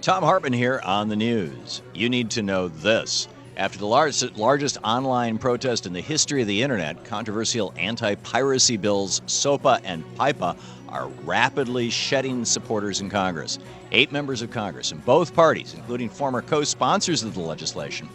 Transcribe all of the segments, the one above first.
Thom Hartmann here on the news. You need to know this. After the largest online protest in the history of the internet, controversial anti-piracy bills SOPA and PIPA are rapidly shedding supporters in Congress. 8 members of Congress in both parties, including former co-sponsors of the legislation,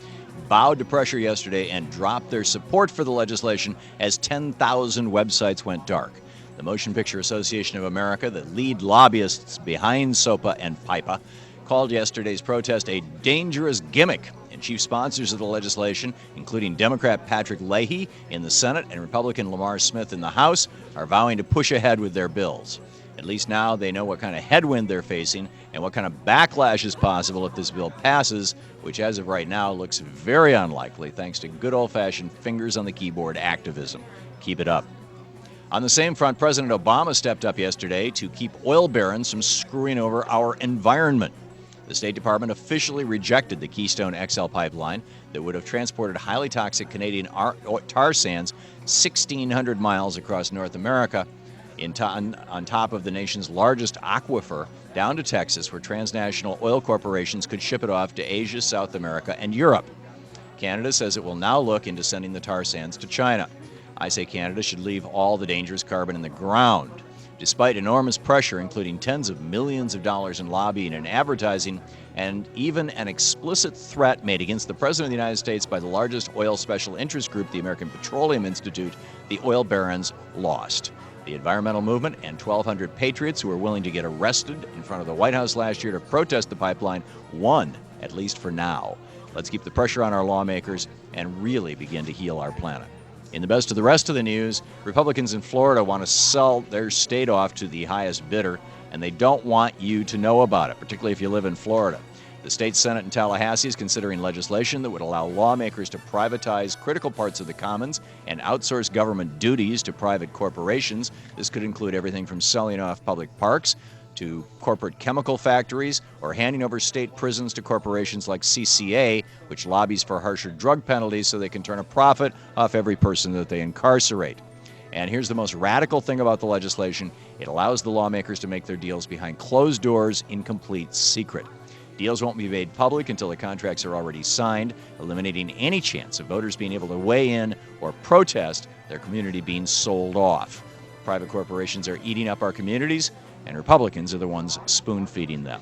bowed to pressure yesterday and dropped their support for the legislation as 10,000 websites went dark. The Motion Picture Association of America, the lead lobbyists behind SOPA and PIPA, called yesterday's protest a dangerous gimmick, and chief sponsors of the legislation, including Democrat Patrick Leahy in the Senate and Republican Lamar Smith in the House, are vowing to push ahead with their bills. At least now they know what kind of headwind they're facing and what kind of backlash is possible if this bill passes, which as of right now looks very unlikely thanks to good old-fashioned fingers on the keyboard activism. Keep it up. On the same front, President Obama stepped up yesterday to keep oil barons from screwing over our environment. The State Department officially rejected the Keystone XL pipeline that would have transported highly toxic Canadian tar sands 1,600 miles across North America on top of the nation's largest aquifer down to Texas, where transnational oil corporations could ship it off to Asia, South America, and Europe. Canada says it will now look into sending the tar sands to China. I say Canada should leave all the dangerous carbon in the ground. Despite enormous pressure, including tens of millions of dollars in lobbying and advertising, and even an explicit threat made against the President of the United States by the largest oil special interest group, the American Petroleum Institute, the oil barons lost. The environmental movement and 1,200 patriots who were willing to get arrested in front of the White House last year to protest the pipeline won, at least for now. Let's keep the pressure on our lawmakers and really begin to heal our planet. In the best of the rest of the news, Republicans in Florida want to sell their state off to the highest bidder, and they don't want you to know about it, particularly if you live in Florida. The state Senate in Tallahassee is considering legislation that would allow lawmakers to privatize critical parts of the commons and outsource government duties to private corporations. This could include everything from selling off public parks to corporate chemical factories, or handing over state prisons to corporations like CCA, which lobbies for harsher drug penalties so they can turn a profit off every person that they incarcerate. And here's the most radical thing about the legislation. It allows the lawmakers to make their deals behind closed doors in complete secret. Deals won't be made public until the contracts are already signed, eliminating any chance of voters being able to weigh in or protest their community being sold off. Private corporations are eating up our communities, and Republicans are the ones spoon-feeding them.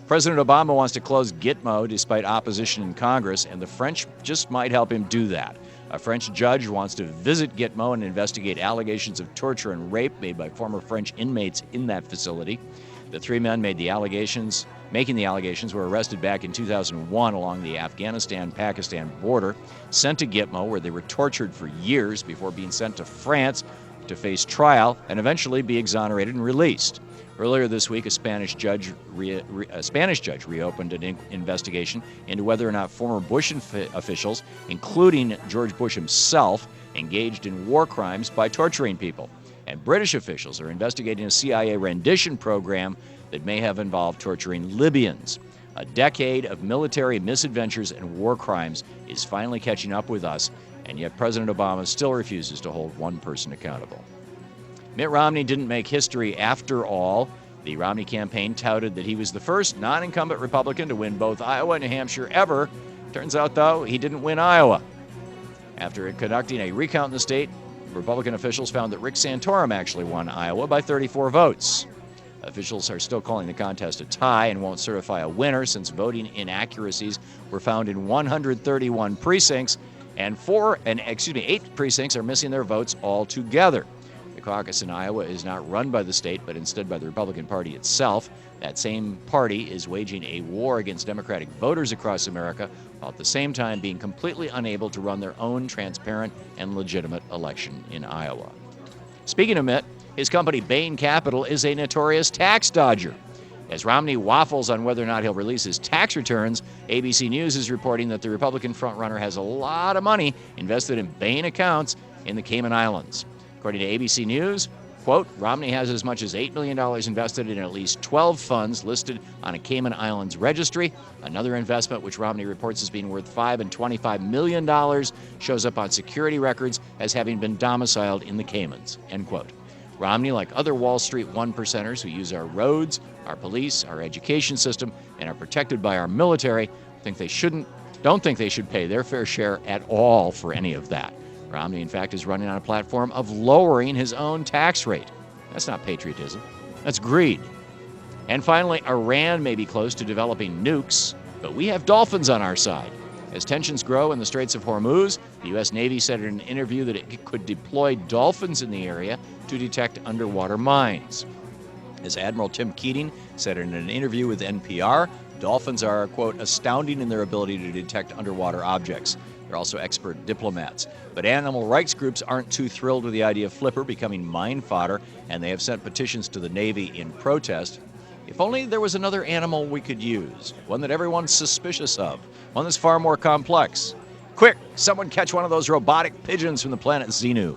President Obama wants to close Gitmo despite opposition in Congress, and the French just might help him do that. A French judge wants to visit Gitmo and investigate allegations of torture and rape made by former French inmates in that facility. The 3 men making the allegations were arrested back in 2001 along the Afghanistan-Pakistan border, sent to Gitmo, where they were tortured for years before being sent to France to face trial and eventually be exonerated and released. Earlier this week, a Spanish judge reopened an investigation into whether or not former Bush officials, including George Bush himself, engaged in war crimes by torturing people. And British officials are investigating a CIA rendition program that may have involved torturing Libyans. A decade of military misadventures and war crimes is finally catching up with us, and yet President Obama still refuses to hold one person accountable. Mitt Romney didn't make history after all. The Romney campaign touted that he was the first non-incumbent Republican to win both Iowa and New Hampshire ever. Turns out, though, he didn't win Iowa. After conducting a recount in the state, Republican officials found that Rick Santorum actually won Iowa by 34 votes. Officials are still calling the contest a tie and won't certify a winner since voting inaccuracies were found in 131 precincts, and 8 precincts are missing their votes altogether. The caucus in Iowa is not run by the state, but instead by the Republican Party itself. That same party is waging a war against Democratic voters across America, while at the same time being completely unable to run their own transparent and legitimate election in Iowa. Speaking of Mitt, his company Bain Capital is a notorious tax dodger. As Romney waffles on whether or not he'll release his tax returns, ABC News is reporting that the Republican frontrunner has a lot of money invested in Bain accounts in the Cayman Islands. According to ABC News, quote, Romney has as much as $8 million invested in at least 12 funds listed on a Cayman Islands registry. Another investment, which Romney reports as being worth $5 and $25 million, shows up on security records as having been domiciled in the Caymans, end quote. Romney, like other Wall Street one percenters who use our roads, our police, our education system, and are protected by our military, don't think they should pay their fair share at all for any of that. Romney, in fact, is running on a platform of lowering his own tax rate. That's not patriotism. That's greed. And finally, Iran may be close to developing nukes, but we have dolphins on our side. As tensions grow in the Straits of Hormuz, the U.S. Navy said in an interview that it could deploy dolphins in the area to detect underwater mines. As Admiral Tim Keating said in an interview with NPR, dolphins are, quote, astounding in their ability to detect underwater objects. They're also expert diplomats. But animal rights groups aren't too thrilled with the idea of Flipper becoming mine fodder, and they have sent petitions to the Navy in protest. If only there was another animal we could use, one that everyone's suspicious of, one that's far more complex. Quick, someone catch one of those robotic pigeons from the planet Xenu.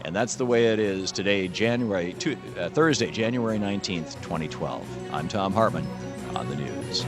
And that's the way it is today, Thursday, January 19th, 2012. I'm Thom Hartmann on the news.